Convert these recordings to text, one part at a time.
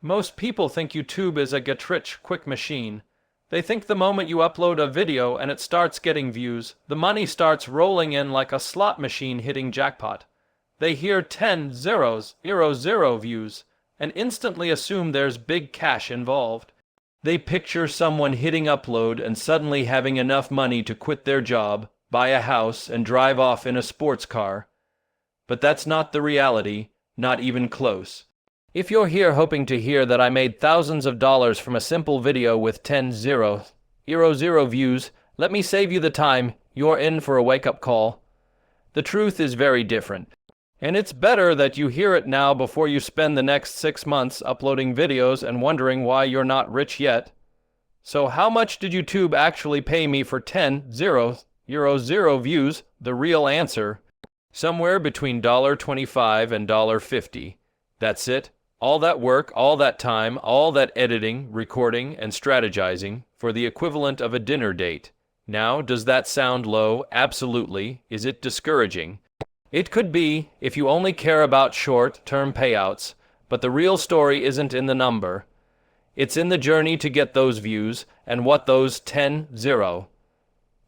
Most people think YouTube is a get-rich-quick machine. They think the moment you upload a video and it starts getting views, the money starts rolling in like a slot machine hitting jackpot. They hear 10 zeros, 0 views, and instantly assume there's big cash involved. They picture someone hitting upload and suddenly having enough money to quit their job, buy a house, and drive off in a sports car. But that's not the reality, not even close. If you're here hoping to hear that I made thousands of dollars from a simple video with 10 0 views, let me save you the time. You're in for a wake-up call. The truth is very different. And it's better that you hear it now before you spend the next 6 months uploading videos and wondering why you're not rich yet. So how much did YouTube actually pay me for 10 0 views? The real answer: somewhere between $25 and $50. That's it. All that work, all that time, all that editing, recording, and strategizing for the equivalent of a dinner date. Now, does that sound low? Absolutely. Is it discouraging? It could be, if you only care about short-term payouts, but the real story isn't in the number. It's in the journey to get those views, and what those 10 0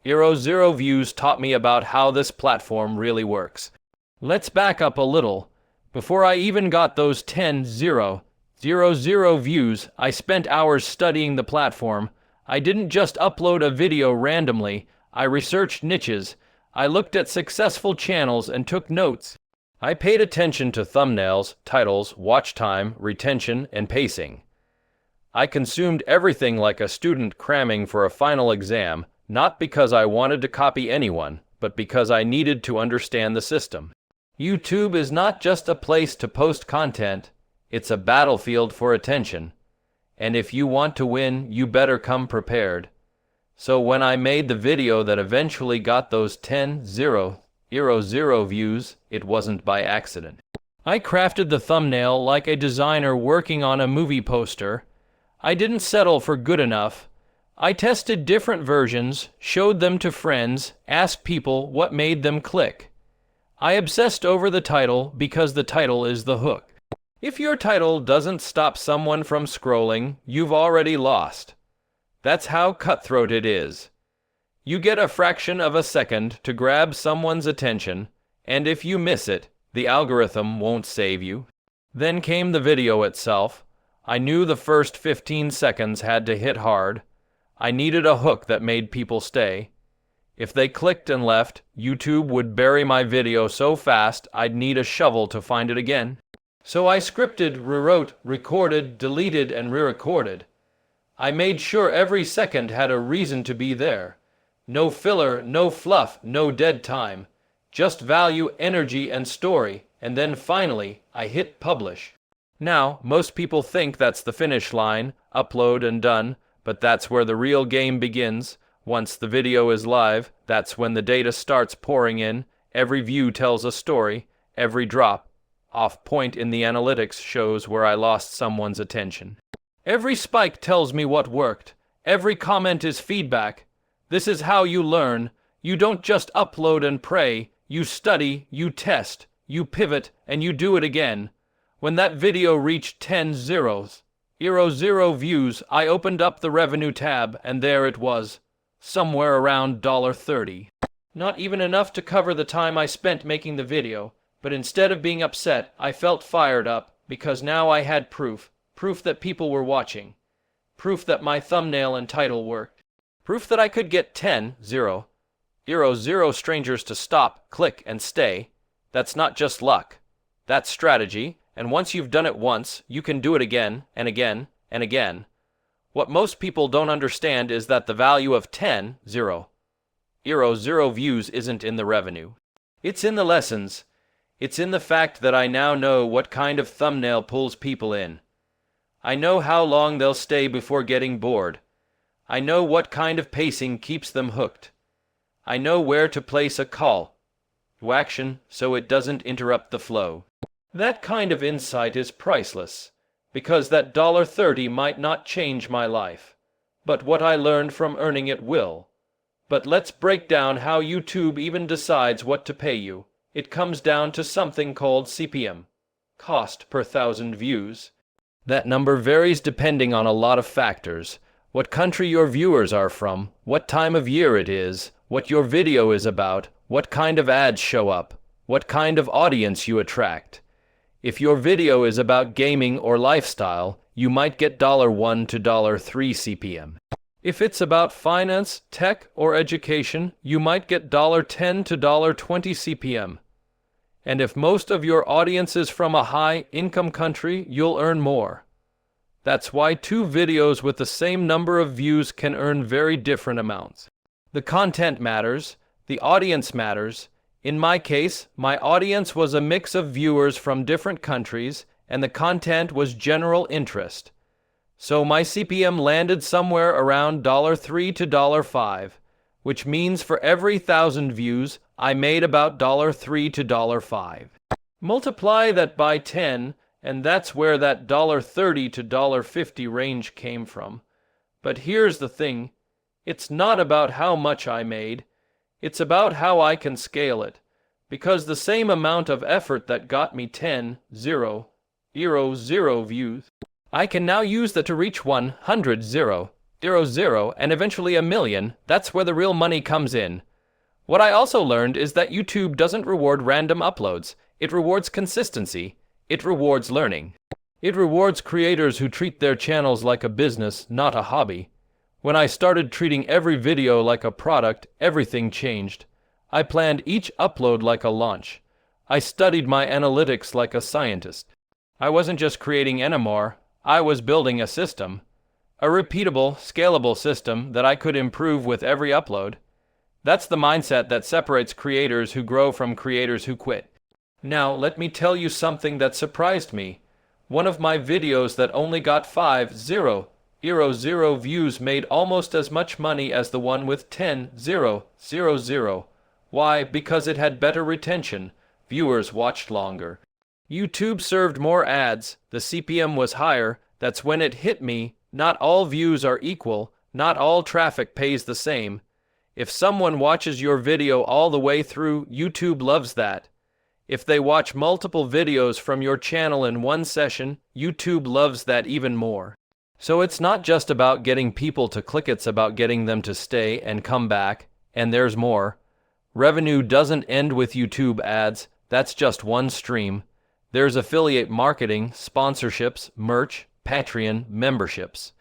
views taught me about how this platform really works. Let's back up a little. Before I even got those 10 0 views, I spent hours studying the platform. I didn't just upload a video randomly. I researched niches. I looked at successful channels and took notes. I paid attention to thumbnails, titles, watch time, retention, and pacing. I consumed everything like a student cramming for a final exam, not because I wanted to copy anyone, but because I needed to understand the system. YouTube is not just a place to post content, it's a battlefield for attention. And if you want to win, you better come prepared. So when I made the video that eventually got those 10 0 views, it wasn't by accident. I crafted the thumbnail like a designer working on a movie poster. I didn't settle for good enough. I tested different versions, showed them to friends, asked people what made them click. I obsessed over the title because the title is the hook. If your title doesn't stop someone from scrolling, you've already lost. That's how cutthroat it is. You get a fraction of a second to grab someone's attention, and if you miss it, the algorithm won't save you. Then came the video itself. I knew the first 15 seconds had to hit hard. I needed a hook that made people stay. If they clicked and left, YouTube would bury my video so fast I'd need a shovel to find it again. So I scripted, rewrote, recorded, deleted, and re-recorded. I made sure every second had a reason to be there. No filler, no fluff, no dead time. Just value, energy, and story. And then finally, I hit publish. Now, most people think that's the finish line, upload and done, but that's where the real game begins. Once the video is live, that's when the data starts pouring in. Every view tells a story. Every drop off point in the analytics shows where I lost someone's attention. Every spike tells me what worked. Every comment is feedback. This is how you learn. You don't just upload and pray. You study, you test, you pivot, and you do it again. When that video reached 10 0 views, I opened up the revenue tab, and there it was. Somewhere around $30. Not even enough to cover the time I spent making the video, but instead of being upset, I felt fired up because now I had proof that people were watching, proof that my thumbnail and title worked, proof that I could get 10 0 strangers to stop, click, and stay. That's not just luck. That's strategy, and once you've done it once, you can do it again and again and again. What most people don't understand is that the value of 10 0 views isn't in the revenue. It's in the lessons. It's in the fact that I now know what kind of thumbnail pulls people in. I know how long they'll stay before getting bored. I know what kind of pacing keeps them hooked. I know where to place a call to action so it doesn't interrupt the flow. That kind of insight is priceless, because that $30 might not change my life, but what I learned from earning it will. But let's break down how YouTube even decides what to pay you. It comes down to something called CPM, cost per thousand views. That number varies depending on a lot of factors. What country your viewers are from, what time of year it is, what your video is about, what kind of ads show up, what kind of audience you attract. If your video is about gaming or lifestyle, you might get $1 to $3 CPM. If it's about finance, tech, or education, you might get $10 to $20 CPM. And if most of your audience is from a high-income country, you'll earn more. That's why two videos with the same number of views can earn very different amounts. The content matters, the audience matters. In my case, my audience was a mix of viewers from different countries, and the content was general interest. So my CPM landed somewhere around $3 to $5, which means for every 1,000 views, I made about $3 to $5. Multiply that by 10, and that's where that $30 to $50 range came from. But here's the thing, it's not about how much I made, it's about how I can scale it. Because the same amount of effort that got me 0 views, I can now use that to reach 100 0 and eventually 1,000,000. That's where the real money comes in. What I also learned is that YouTube doesn't reward random uploads. It rewards consistency. It rewards learning. It rewards creators who treat their channels like a business, not a hobby. When I started treating every video like a product, everything changed. I planned each upload like a launch. I studied my analytics like a scientist. I wasn't just creating anymore, I was building a system. A repeatable, scalable system that I could improve with every upload. That's the mindset that separates creators who grow from creators who quit. Now, let me tell you something that surprised me. One of my videos that only got 0 views made almost as much money as the one with 0. Why? Because it had better retention. Viewers watched longer. YouTube served more ads. The CPM was higher. That's when it hit me. Not all views are equal. Not all traffic pays the same. If someone watches your video all the way through, YouTube loves that. If they watch multiple videos from your channel in one session, YouTube loves that even more. So it's not just about getting people to click, it's about getting them to stay and come back, and there's more. Revenue doesn't end with YouTube ads, that's just one stream. There's affiliate marketing, sponsorships, merch, Patreon, memberships.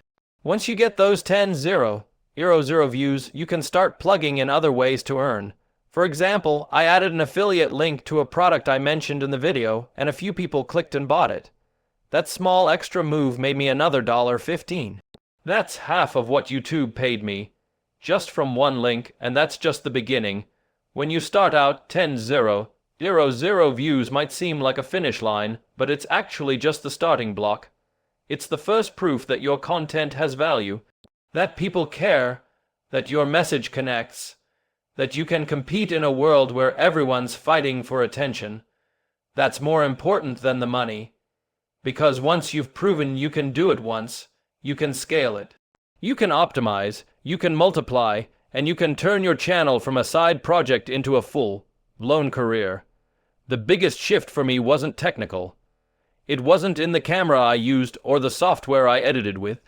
Once you get those 0 views, you can start plugging in other ways to earn. For example, I added an affiliate link to a product I mentioned in the video, and a few people clicked and bought it. That small extra move made me another $15. That's half of what YouTube paid me, just from one link, and that's just the beginning. When you start out, 0 views might seem like a finish line, but it's actually just the starting block. It's the first proof that your content has value, that people care, that your message connects, that you can compete in a world where everyone's fighting for attention. That's more important than the money. Because once you've proven you can do it once, you can scale it. You can optimize, you can multiply, and you can turn your channel from a side project into a full-blown career. The biggest shift for me wasn't technical. It wasn't in the camera I used or the software I edited with.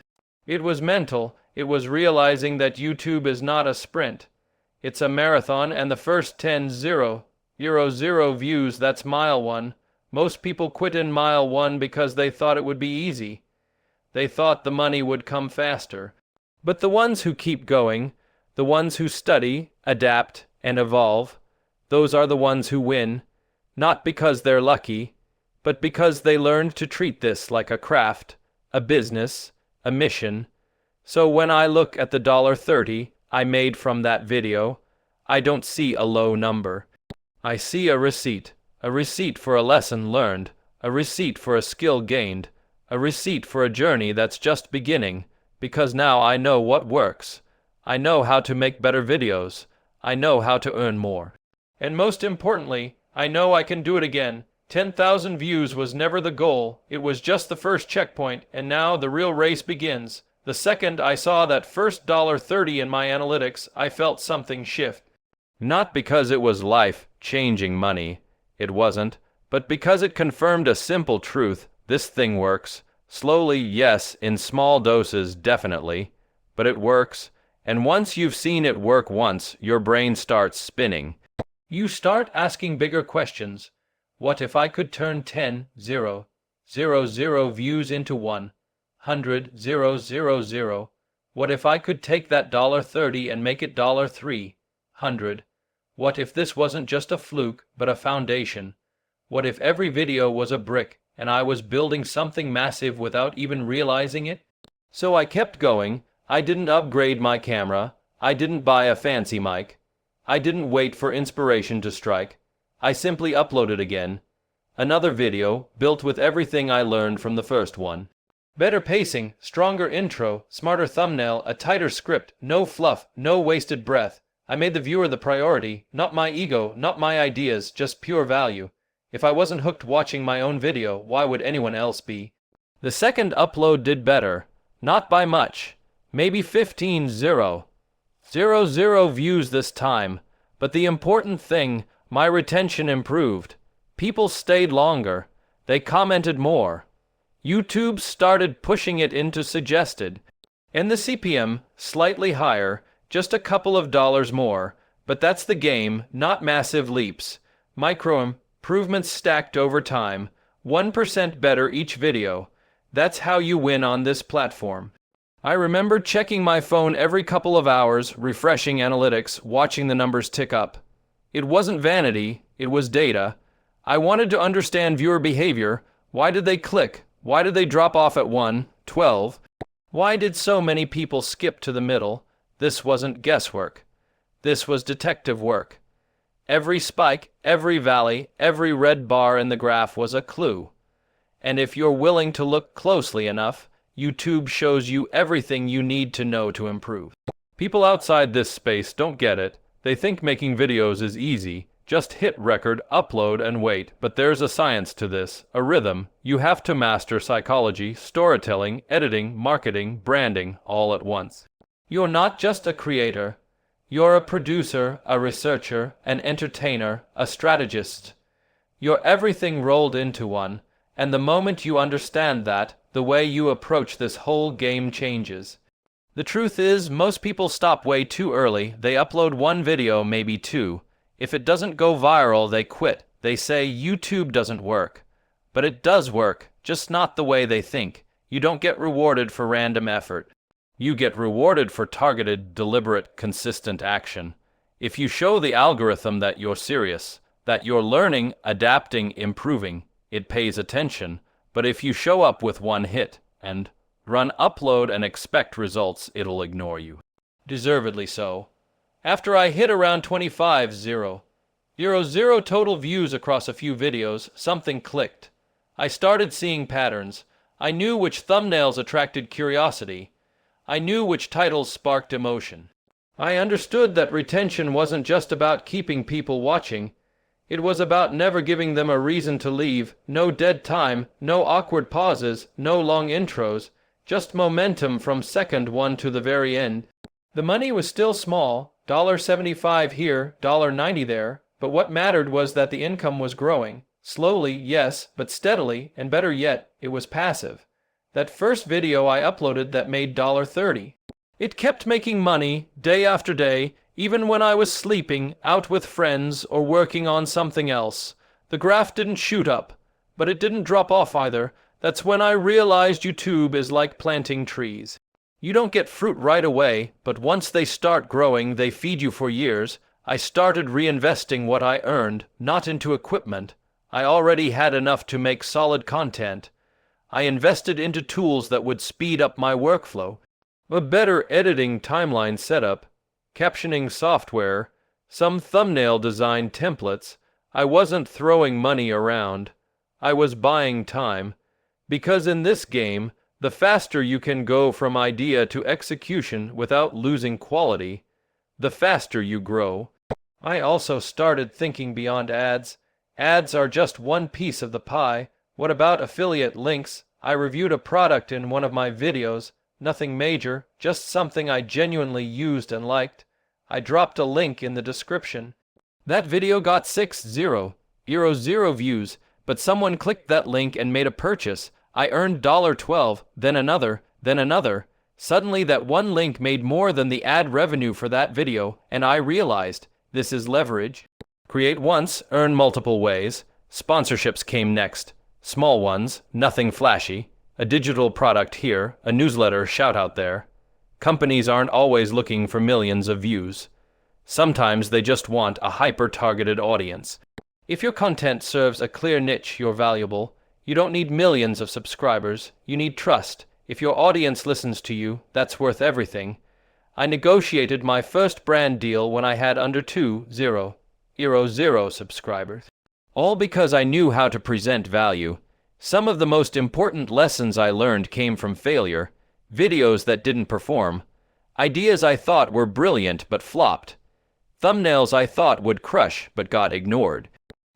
It was mental. It was realizing that YouTube is not a sprint. It's a marathon, and the first 0 views, that's mile one. Most people quit in mile one because they thought it would be easy. They thought the money would come faster. But the ones who keep going, the ones who study, adapt, and evolve, those are the ones who win, not because they're lucky, but because they learned to treat this like a craft, a business, a mission. So when I look at the $30 I made from that video, I don't see a low number. I see a receipt for a lesson learned, a receipt for a skill gained, a receipt for a journey that's just beginning, because now I know what works. I know how to make better videos. I know how to earn more. And most importantly, I know I can do it again. 10,000 views was never the goal. It was just the first checkpoint, and now the real race begins. The second I saw that first $30 in my analytics, I felt something shift. Not because it was life-changing money. It wasn't. But because it confirmed a simple truth. This thing works. Slowly, yes, in small doses, definitely, but it works, and once you've seen it work once, your brain starts spinning. You start asking bigger questions. What if I could turn 10,000 views into 100,000? What if I could take that $30 and make it $300? What if this wasn't just a fluke, but a foundation? What if every video was a brick, and I was building something massive without even realizing it? So I kept going. I didn't upgrade my camera. I didn't buy a fancy mic. I didn't wait for inspiration to strike. I simply uploaded again. Another video, built with everything I learned from the first one. Better pacing, stronger intro, smarter thumbnail, a tighter script, no fluff, no wasted breath. I made the viewer the priority, not my ego, not my ideas, just pure value. If I wasn't hooked watching my own video, why would anyone else be? The second upload did better. Not by much. Maybe 15,000 views this time. But the important thing, my retention improved. People stayed longer. They commented more. YouTube started pushing it into suggested. And the CPM, slightly higher, just a couple of dollars more. But that's the game, not massive leaps. Micro improvements stacked over time. 1% better each video. That's how you win on this platform. I remember checking my phone every couple of hours, refreshing analytics, watching the numbers tick up. It wasn't vanity, it was data. I wanted to understand viewer behavior. Why did they click? Why did they drop off at 1, 12? Why did so many people skip to the middle? This wasn't guesswork. This was detective work. Every spike, every valley, every red bar in the graph was a clue. And if you're willing to look closely enough, YouTube shows you everything you need to know to improve. People outside this space don't get it. They think making videos is easy. Just hit record, upload, and wait. But there's a science to this, a rhythm. You have to master psychology, storytelling, editing, marketing, branding, all at once. You're not just a creator. You're a producer, a researcher, an entertainer, a strategist. You're everything rolled into one. And the moment you understand that, the way you approach this whole game changes. The truth is, most people stop way too early. They upload one video, maybe two. If it doesn't go viral, they quit. They say YouTube doesn't work. But it does work, just not the way they think. You don't get rewarded for random effort. You get rewarded for targeted, deliberate, consistent action. If you show the algorithm that you're serious, that you're learning, adapting, improving, it pays attention. But if you show up with one hit and run upload and expect results, it'll ignore you. Deservedly so. After I hit around 25,000 total views across a few videos, something clicked. I started seeing patterns. I knew which thumbnails attracted curiosity. I knew which titles sparked emotion. I understood that retention wasn't just about keeping people watching. It was about never giving them a reason to leave, no dead time, no awkward pauses, no long intros, just momentum from second one to the very end. The money was still small, $1.75 here, $1.90 there, but what mattered was that the income was growing. Slowly, yes, but steadily, and better yet, it was passive. That first video I uploaded that made $1.30. It kept making money, day after day, even when I was sleeping, out with friends, or working on something else. The graph didn't shoot up, but it didn't drop off either. That's when I realized YouTube is like planting trees. You don't get fruit right away, but once they start growing, they feed you for years. I started reinvesting what I earned, not into equipment. I already had enough to make solid content. I invested into tools that would speed up my workflow. A better editing timeline setup, captioning software, some thumbnail design templates. I wasn't throwing money around. I was buying time. Because in this game, the faster you can go from idea to execution without losing quality, the faster you grow. I also started thinking beyond ads. Ads are just one piece of the pie. What about affiliate links? I reviewed a product in one of my videos. Nothing major, just something I genuinely used and liked. I dropped a link in the description. That video got 6,000 views, but someone clicked that link and made a purchase. I earned $12, then another, then another. Suddenly that one link made more than the ad revenue for that video, and I realized, this is leverage. Create once, earn multiple ways. Sponsorships came next. Small ones, nothing flashy. A digital product here, a newsletter shout out there. Companies aren't always looking for millions of views. Sometimes they just want a hyper-targeted audience. If your content serves a clear niche, you're valuable. You don't need millions of subscribers. You need trust. If your audience listens to you, that's worth everything. I negotiated my first brand deal when I had under 2,000 subscribers. All because I knew how to present value. Some of the most important lessons I learned came from failure. Videos that didn't perform. Ideas I thought were brilliant but flopped. Thumbnails I thought would crush but got ignored.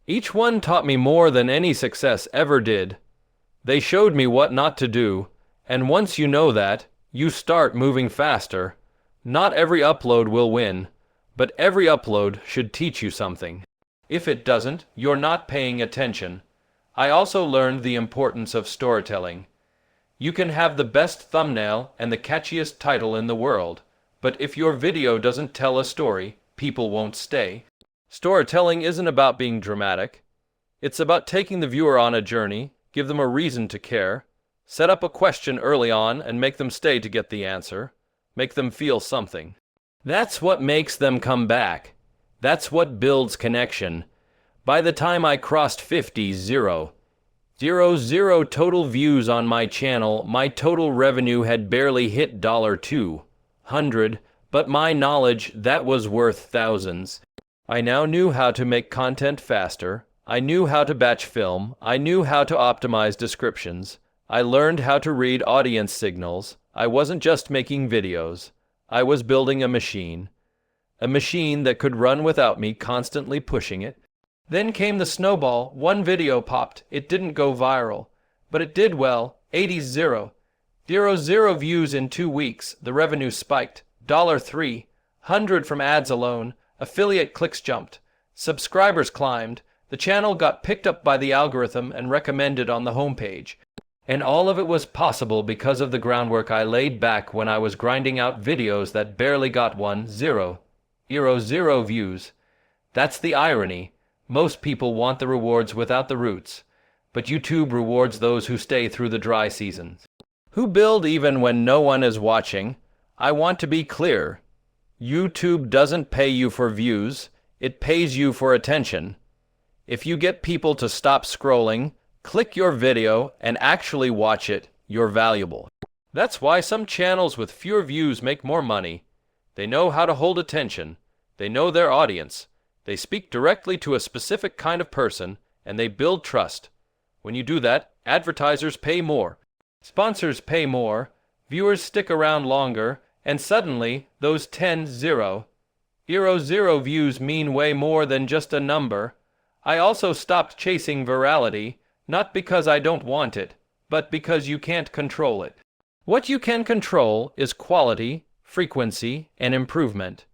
Each one taught me more than any success ever did. They showed me what not to do, and once you know that, you start moving faster. Not every upload will win, but every upload should teach you something. If it doesn't, you're not paying attention. I also learned the importance of storytelling. You can have the best thumbnail and the catchiest title in the world, but if your video doesn't tell a story, people won't stay. Storytelling isn't about being dramatic. It's about taking the viewer on a journey, give them a reason to care, set up a question early on and make them stay to get the answer, make them feel something. That's what makes them come back. That's what builds connection. By the time I crossed 50,000 total views on my channel, my total revenue had barely hit $200, but my knowledge, that was worth thousands. I now knew how to make content faster. I knew how to batch film. I knew how to optimize descriptions. I learned how to read audience signals. I wasn't just making videos. I was building a machine. A machine that could run without me constantly pushing it. Then came the snowball. One video popped. It didn't go viral, but it did well. 80,000 views in 2 weeks. The revenue spiked. $300 from ads alone. Affiliate clicks jumped. Subscribers climbed. The channel got picked up by the algorithm and recommended on the homepage. And all of it was possible because of the groundwork I laid back when I was grinding out videos that barely got 10,000 views. That's the irony. Most people want the rewards without the roots, but YouTube rewards those who stay through the dry seasons. Who build even when no one is watching. I want to be clear. YouTube doesn't pay you for views, it pays you for attention. If you get people to stop scrolling, click your video, and actually watch it, you're valuable. That's why some channels with fewer views make more money. They know how to hold attention. They know their audience. They speak directly to a specific kind of person, and they build trust. When you do that, advertisers pay more. Sponsors pay more. Viewers stick around longer. And suddenly, those 10,000 views mean way more than just a number. I also stopped chasing virality, not because I don't want it, but because you can't control it. What you can control is quality, frequency, and improvement.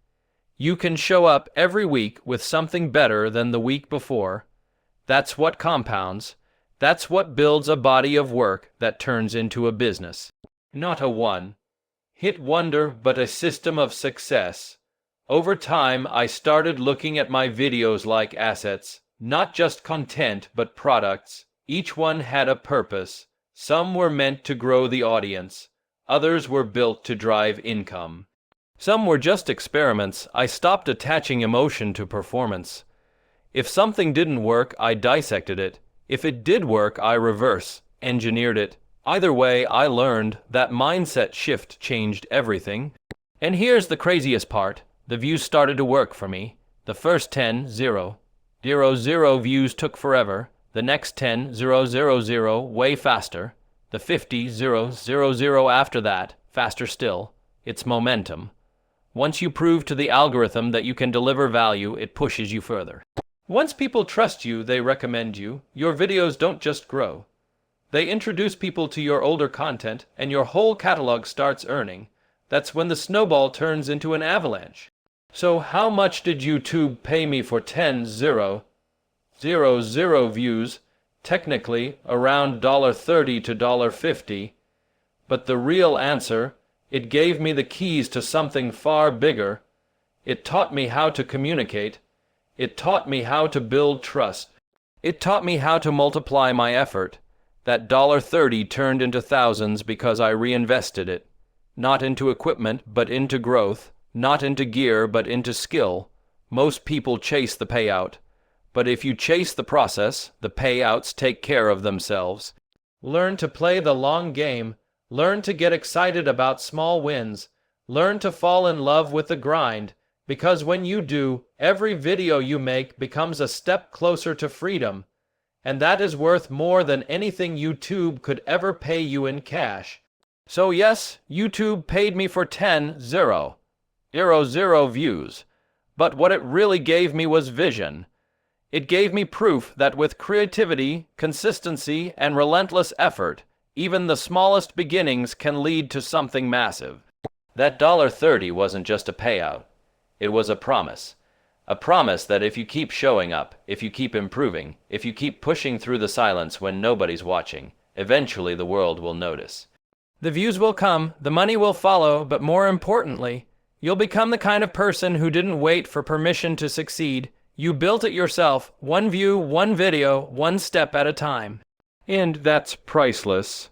You can show up every week with something better than the week before. That's what compounds. That's what builds a body of work that turns into a business. Not a one-hit wonder, but a system of success. Over time, I started looking at my videos like assets, not just content, but products. Each one had a purpose. Some were meant to grow the audience. Others were built to drive income. Some were just experiments. I stopped attaching emotion to performance. If something didn't work, I dissected it. If it did work, I reverse-engineered it. Either way, I learned that mindset shift changed everything. And here's the craziest part. The views started to work for me. The first 10,000 views took forever. The next 10,000 way faster. The 50,000 after that, faster still. It's momentum. Once you prove to the algorithm that you can deliver value, it pushes you further. Once people trust you, they recommend you. Your videos don't just grow. They introduce people to your older content, and your whole catalog starts earning. That's when the snowball turns into an avalanche. So how much did YouTube pay me for 10,000 views? technically around $30 to $50, but the real answer, it gave me the keys to something far bigger. It taught me how to communicate. It taught me how to build trust. It taught me how to multiply my effort. That $30 turned into thousands because I reinvested it. Not into equipment, but into growth. Not into gear, but into skill. Most people chase the payout. But if you chase the process, the payouts take care of themselves. Learn to play the long game. Learn to get excited about small wins. Learn to fall in love with the grind, because when you do, every video you make becomes a step closer to freedom. And that is worth more than anything YouTube could ever pay you in cash. So yes, YouTube paid me for 0 views. But what it really gave me was vision. It gave me proof that with creativity, consistency, and relentless effort, even the smallest beginnings can lead to something massive. That $30 wasn't just a payout. It was a promise. A promise that if you keep showing up, if you keep improving, if you keep pushing through the silence when nobody's watching, eventually the world will notice. The views will come, the money will follow, but more importantly, you'll become the kind of person who didn't wait for permission to succeed. You built it yourself, one view, one video, one step at a time. And that's priceless.